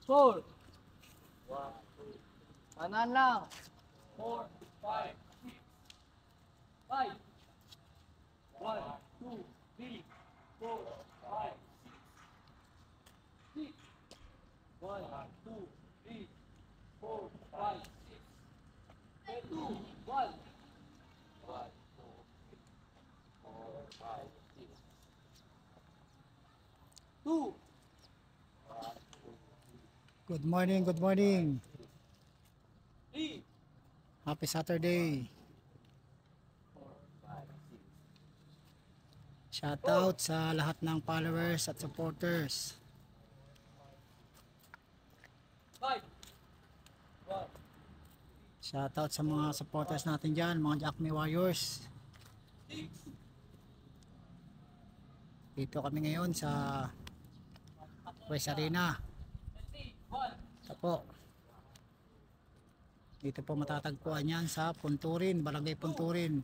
Four. Kanan lang. 4, 5, 6. 5. 1, 2, 3, 4, 5, 6. 1, 2, 3, 4, 5, 6. 2, 1. 1, 2, 4, 5, 6. 2. Good morning, good morning. 3. Happy Saturday. 4, 5, 6. Shout out sa lahat ng followers at supporters. 5. 1. Shout out sa mga supporters natin dyan, mga Jackme Warriors. 6. Dito kami ngayon sa West Arena. 1. Ito po. Dito po matatagpuan yan sa Punturin, Barangay Punturin,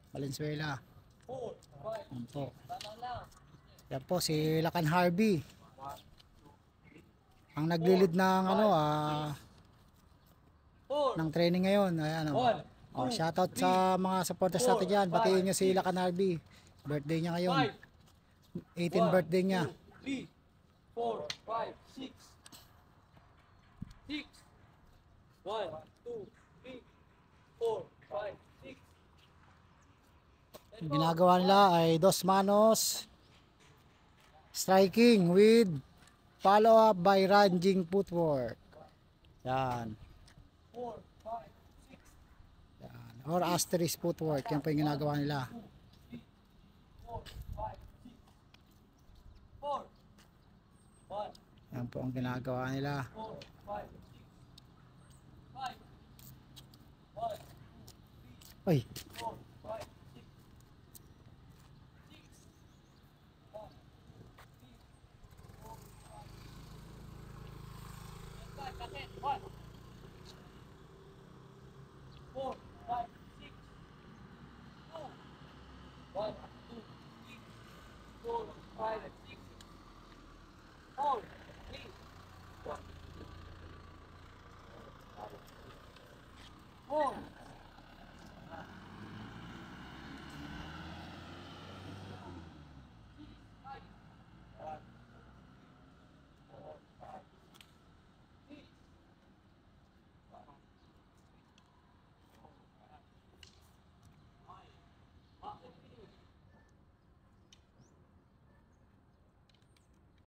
Valenzuela. 4, 5. Yan po. Kanan lang. Yan po si Lakan Harvey. Ang naglilid ng ng training ngayon. Ayan o. Oh, shoutout sa mga supporters natin dyan. Batiin nyo si Lakan Harvey. Birthday niya ngayon. 18th birthday niya. 3, 4, 5, 6. 6. 1, 2, 3, 4, 5, 6. Ang ginagawa nila ay dos manos striking with follow up by ranging footwork. Yan. 4, 5, 6. Yan. Or asterisk footwork. Yan po yung ginagawa nila. 4, 5, 6. 4. 1, Yan po ang ginagawa nila. 4, 5, 6. 5. 1, 2, 3. Ay,